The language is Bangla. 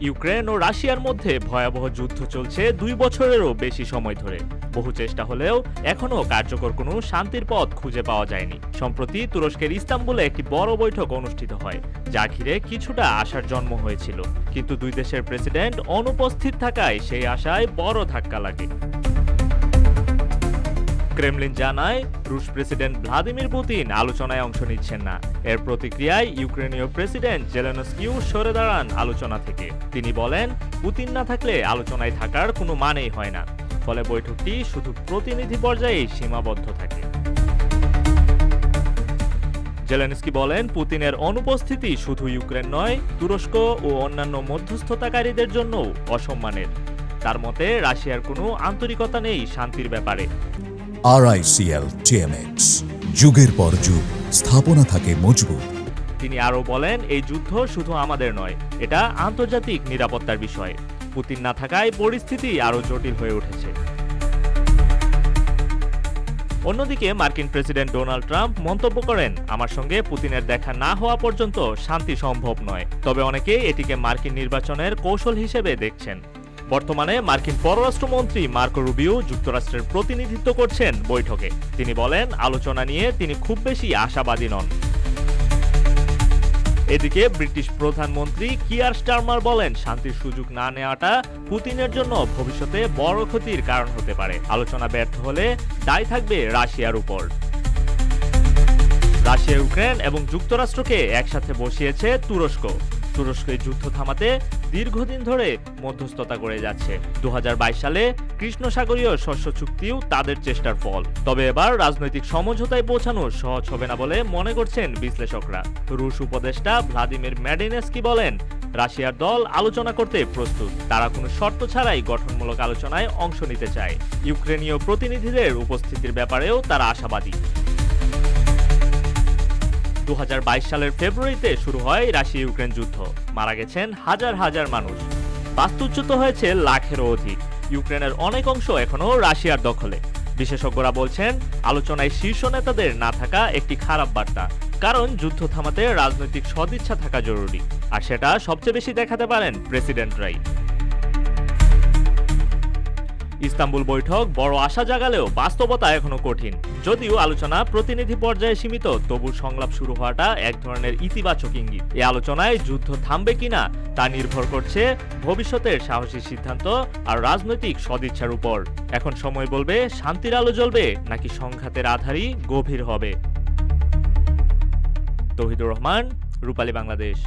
ইউক্রেন ও রাশিয়ার মধ্যে ভয়াবহ যুদ্ধ চলছে 2 বছরেরও বেশি সময় ধরে। বহু চেষ্টা হলেও এখনো কার্যকর কোনো শান্তির পথ খুঁজে পাওয়া যায়নি। সম্প্রতি তুরস্কের ইস্তাম্বুলে একটি বড় বৈঠক অনুষ্ঠিত হয়, যা ঘিরে কিছুটা আশার জন্ম হয়েছিল। কিন্তু দুই দেশের প্রেসিডেন্ট অনুপস্থিত থাকায় সেই আশায় বড় ধাক্কা লাগে। ক্রেমলিন জানায় রুশ প্রেসিডেন্ট ভ্লাদিমির পুতিন আলোচনায় অংশ নিচ্ছেন না। এর প্রতিক্রিয়ায় ইউক্রেনীয় প্রেসিডেন্ট জেলেনস্কিও সরে দাঁড়ান আলোচনা থেকে। তিনি বলেন, পুতিন না থাকলে আলোচনায় থাকার কোনো মানেই হয় না। ফলে বৈঠকটি শুধু প্রতিনিধি পর্যায়েই সীমাবদ্ধ থাকে। জেলেনস্কি বলেন, পুতিনের অনুপস্থিতি শুধু ইউক্রেন নয়, তুরস্ক ও অন্যান্য মধ্যস্থতাকারীদের জন্যও অসম্মানের। তার মতে রাশিয়ার কোনো আন্তরিকতা নেই শান্তির ব্যাপারে। RICL TMX, যুগের পর যুগ স্থাপনা থাকে মজবুত। তিনি আরও বলেন, এই যুদ্ধ শুধু আমাদের নয়, এটা আন্তর্জাতিক নিরাপত্তার বিষয়। পুতিন না থাকায় পরিস্থিতি আরও জটিল হয়ে উঠেছে। অন্যদিকে মার্কিন প্রেসিডেন্ট ডোনাল্ড ট্রাম্প মন্তব্য করেন, আমার সঙ্গে পুতিনের দেখা না হওয়া পর্যন্ত শান্তি সম্ভব নয়। তবে অনেকে এটিকে মার্কিন নির্বাচনের কৌশল হিসেবে দেখছেন। বর্তমানে মার্কিন পররাষ্ট্রমন্ত্রী মার্কো রুবিও যুক্তরাষ্ট্রের প্রতিনিধিত্ব করছেন বৈঠকে। তিনি বলেন, আলোচনা নিয়ে তিনি খুব বেশি আশাবাদী নন। এদিকে ব্রিটিশ প্রধানমন্ত্রী কিয়ার স্টারমার বলেন, শান্তির সুযোগ না নেওয়াটা পুতিনের জন্য ভবিষ্যতে বড় ক্ষতির কারণ হতে পারে। আলোচনা ব্যর্থ হলে দায় থাকবে রাশিয়ার উপর। রাশিয়া, ইউক্রেন এবং যুক্তরাষ্ট্রকে একসাথে বসিয়েছে তুরস্ক। তুরস্ক এই যুদ্ধ থামাতে দীর্ঘদিন ধরে মধ্যস্থতা করে যাচ্ছে। 2022 সালে কৃষ্ণসাগরীয় শস্য চুক্তিও তাদের চেষ্টার ফল। তবে এবার রাজনৈতিক সমঝোতায় পৌঁছানো সহজ হবে না বলে মনে করছেন বিশ্লেষকরা। রুশ উপদেষ্টা ভ্লাদিমির মেডিনেস্কি বলেন, রাশিয়ার দল আলোচনা করতে প্রস্তুত। তারা কোনো শর্ত ছাড়াই গঠনমূলক আলোচনায় অংশ নিতে চায়। ইউক্রেনীয় প্রতিনিধিদের উপস্থিতির ব্যাপারেও তারা আশাবাদী। 2022 সালের ফেব্রুয়ারিতে শুরু হয় রাশিয়া ইউক্রেন যুদ্ধ। মারা গেছেন হাজার হাজার মানুষ, বাস্তুচ্যুত হয়েছে লাখেরও অধিক। ইউক্রেনের অনেক অংশ এখনও রাশিয়ার দখলে। বিশেষজ্ঞরা বলছেন, আলোচনায় শীর্ষ নেতাদের না থাকা একটি খারাপ বার্তা। কারণ যুদ্ধ থামাতে রাজনৈতিক সদিচ্ছা থাকা জরুরি, আর সেটা সবচেয়ে বেশি দেখাতে পারেন প্রেসিডেন্টরাই। ইস্তাম্বুল বৈঠক বড় আশা জাগালেও বাস্তবতা এখনো কঠিন। যদিও আলোচনা প্রতিনিধি পর্যায়ে সীমিত, তবু সংলাপ শুরু হওয়াটা এক ধরনের ইতিবাচক ইঙ্গিত। এই আলোচনায় যুদ্ধ থামবে কিনা তা নির্ভর করছে ভবিষ্যতের সাহসী সিদ্ধান্ত আর রাজনৈতিক সদিচ্ছার উপর। এখন সময় বলবে শান্তির আলো জ্বলবে নাকি সংঘাতের আধারই গভীর হবে। তৌহিদুর রহমান, রূপালী বাংলাদেশ।